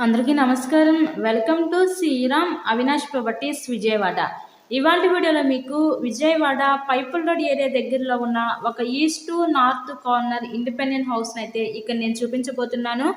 అందరికీ నమస్కారం. Welcome to Sriram Avinash properties Vijayawada. ఇవాల్టి వీడియోలో మీకు విజయవాడ పైపుల్ రోడ్ ఏరియా దగ్గరలో ఉన్న ఒక ఈస్ట్ నార్త్ కార్నర్ ఇండిపెండెంట్ హౌస్ని అయితే ఇక్కడ నేను చూపించబోతున్నాను.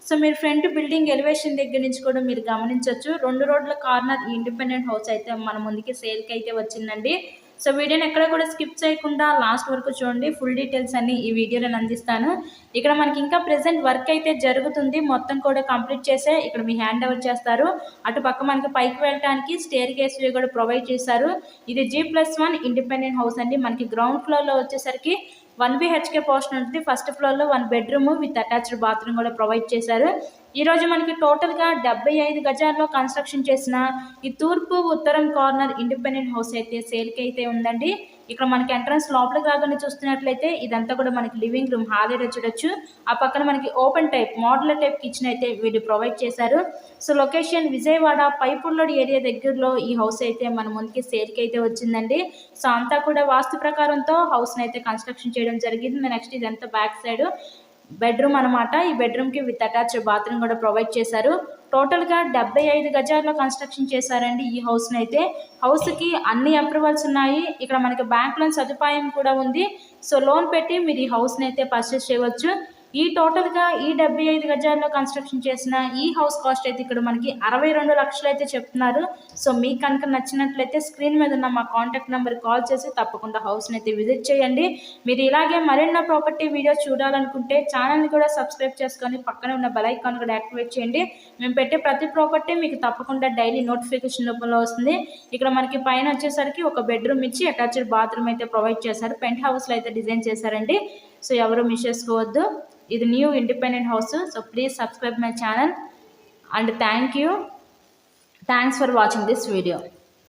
సో మీరు ఫ్రంట్ బిల్డింగ్ ఎలివేషన్ దగ్గర నుంచి కూడా మీరు గమనించవచ్చు. 2 రోడ్ల కార్నర్ ఇండిపెండెంట్ హౌస్ అయితే మన ముందుకి సేల్కి అయితే వచ్చిందండి. సో వీడియోని ఎక్కడ కూడా స్కిప్ చేయకుండా లాస్ట్ వరకు చూడండి. ఫుల్ డీటెయిల్స్ అన్ని ఈ వీడియోలో అందిస్తాను. ఇక్కడ మనకి ఇంకా ప్రెసెంట్ వర్క్ అయితే జరుగుతుంది. మొత్తం కూడా కంప్లీట్ చేసే ఇక్కడ మీ హ్యాండ్ ఓవర్ చేస్తారు. అటు పక్క మనకి పైకి వెళ్ళడానికి స్టేర్ కేస్ వే కూడా ప్రొవైడ్ చేశారు. ఇది G+1 ఇండిపెండెంట్ హౌస్ అండి. మనకి గ్రౌండ్ ఫ్లోర్లో వచ్చేసరికి 1 BHK పోర్షన్ ఉంటుంది. ఫస్ట్ ఫ్లోర్లో 1 బెడ్రూమ్ విత్ అటాచ్డ్ బాత్రూమ్ కూడా ప్రొవైడ్ చేశారు. ఈరోజు మనకి టోటల్గా 75 గజాల్లో కన్స్ట్రక్షన్ చేసిన ఈ తూర్పు ఉత్తరం కార్నర్ ఇండిపెండెంట్ హౌస్ అయితే సేల్కి అయితే ఉందండి. ఇక్కడ మనకి ఎంట్రన్స్ లోపలికి రాగానే చూస్తున్నట్లయితే ఇదంతా కూడా మనకి లివింగ్ రూమ్ హాల్ ఏరియా చూడొచ్చు. ఆ పక్కన మనకి open type model type kitchen అయితే వీళ్ళు ప్రొవైడ్ చేశారు. So location Vijayawada Pipul road area దగ్గరలో ఈ హౌస్ అయితే మన ముందుకి సేల్కి అయితే వచ్చిందండి. సో అంతా కూడా వాస్తు ప్రకారంతో హౌస్ని అయితే కన్స్ట్రక్షన్ చేయడం జరిగింది. నెక్స్ట్ ఇదంతా బ్యాక్ సైడ్ బెడ్రూమ్ అనమాట. ఈ బెడ్రూమ్కి విత్ అటాచ్డ్ బాత్రూమ్ కూడా ప్రొవైడ్ చేశారు. టోటల్గా 75 గజాల్లో కన్స్ట్రక్షన్ చేశారండి ఈ హౌస్ని అయితే. హౌస్కి అన్ని అప్రూవల్స్ ఉన్నాయి. ఇక్కడ మనకి బ్యాంక్ లోన్ సదుపాయం కూడా ఉంది. సో లోన్ పెట్టి మీరు ఈ హౌస్ని అయితే పర్చేస్ చేయవచ్చు. ఈ టోటల్గా ఈ 75 గజాల్లో కన్స్ట్రక్షన్ చేసిన ఈ హౌస్ కాస్ట్ అయితే ఇక్కడ మనకి 62 లక్షలు అయితే చెప్తున్నారు. సో మీకు కనుక నచ్చినట్లయితే స్క్రీన్ మీద ఉన్న మా కాంటాక్ట్ నెంబర్ కాల్ చేసి తప్పకుండా హౌస్ని అయితే విజిట్ చేయండి. మీరు ఇలాగే మరిన్న ప్రాపర్టీ వీడియోస్ చూడాలనుకుంటే ఛానల్ని కూడా సబ్స్క్రైబ్ చేసుకొని పక్కనే ఉన్న బెల్ ఐకాన్ కూడా యాక్టివేట్ చేయండి. మేము పెట్టే ప్రతి ప్రాపర్టీ మీకు తప్పకుండా డైలీ నోటిఫికేషన్ రూపంలో వస్తుంది. ఇక్కడ మనకి పైన వచ్చేసరికి ఒక బెడ్రూమ్ ఇచ్చి అటాచ్డ్ బాత్రూమ్ అయితే ప్రొవైడ్ చేశారు. పెంట్ హౌస్లో అయితే డిజైన్ చేశారండి. సో ఎవరు మిస్ చేసుకోవద్దు. ఇది new independent house. So please subscribe my channel and thanks for watching this video.